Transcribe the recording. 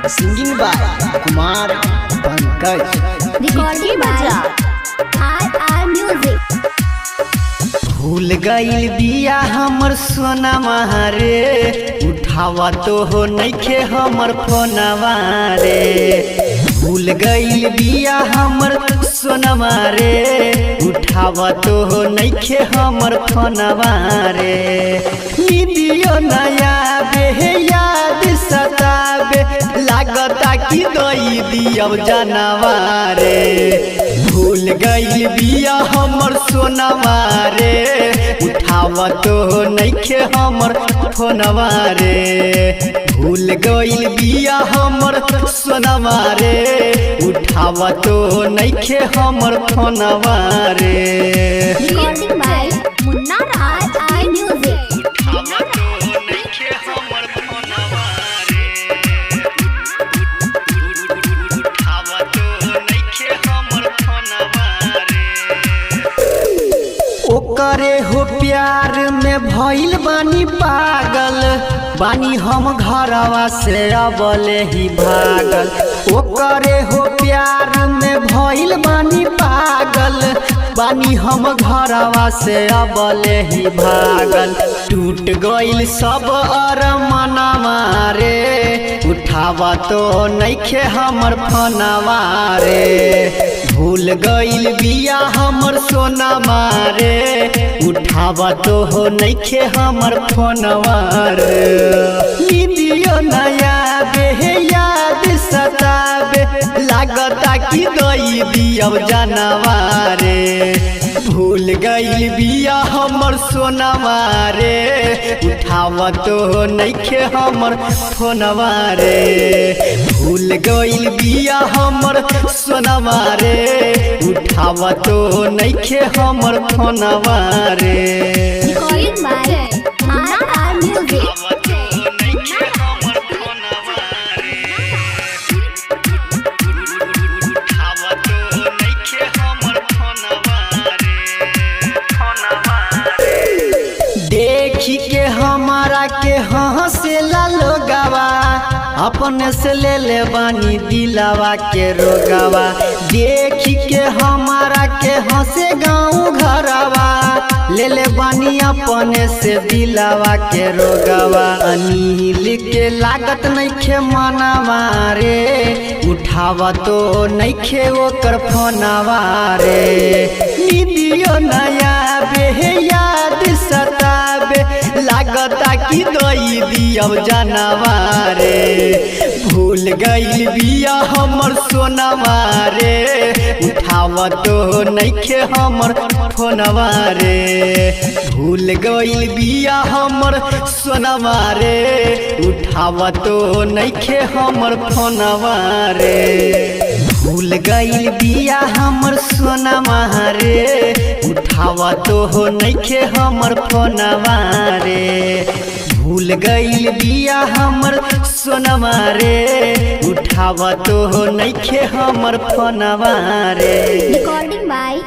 Singing by Kumar Pankaj. Recording by R music. भूल गईल बिया हमर सोनामा रे, उठावा तो हो नइखे हमर फोनवा रे। भूल गईल बिया हमर सोनामा रे, उठावा तो हो नइखे हमर फोनवा रे। नींदियो नया बे याद सताबे, लागता कि दई दियब जानवा रे। भूल गईल बिया हमर सोनावा रे, उठावा तो नइखे हमर फोनवा रे। भूल गईल बिया हमर सोनावा रे, उठावा तो नइखे हमर फोनवा रे। Recording by Munna R music. उठावा तो नइखे हमर फोनवा रे, उठावा तो नइखे हमर फोनवा रे। ओकरे हो प्यार में भइल बानी पागल, बानी हम घरवा से अबले ही भागल। ओकरे हो प्यार में भइल बानी पागल, बानी हम घरवा से अबले ही भागल। टूट गईल सब अरमानवा रे, उठावा तो नइखे हमर फोनवा रे। भूल गईल बिया हमर सोनामा रे, उठावा तो हो नइखे हमर फोनवा रे। नींदियो नया बे याद सताबे, लागता कि दई दियब जानवा रे। भूल गईल बिया हमर सोनावा रे, उठावा तो नइखे हमर फोनवा रे। भूल गईल बिया हमर सोनावा रे, उठावा तो नइखे हमर फोनवा रे। Recording by R music. देखी के हमारा के हंसेला लोगवा, अपने से ले ले बानी दिलावा के रोगवा। देखी के हमारा के हंसे गाँव घरवा, ले ले बानी अपने से दिलावा के रोगवा। अनिल के लागत नइखे मनवा रे, उठावा तो नइखे ओकर फोनवा रे। नींदियो नया बे याद सताबे, लागता कि दई दियब जानवा रे। भूल गईल बिया हमर सोनावा रे, उठावा तो नइखे हमर फोनवा रे। भूल गईल बिया हमर सोनावा रे, उठावा तो नइखे हमर फोनवा रे। भूल गईल बिया हमर सोनावा रे, उठावा तो हो नइखे हमर फोनवा रे। भूल गईल बिया हमर सोनावा रे, उठावा तो हो नइखे हमर फोनवा रे। Recording by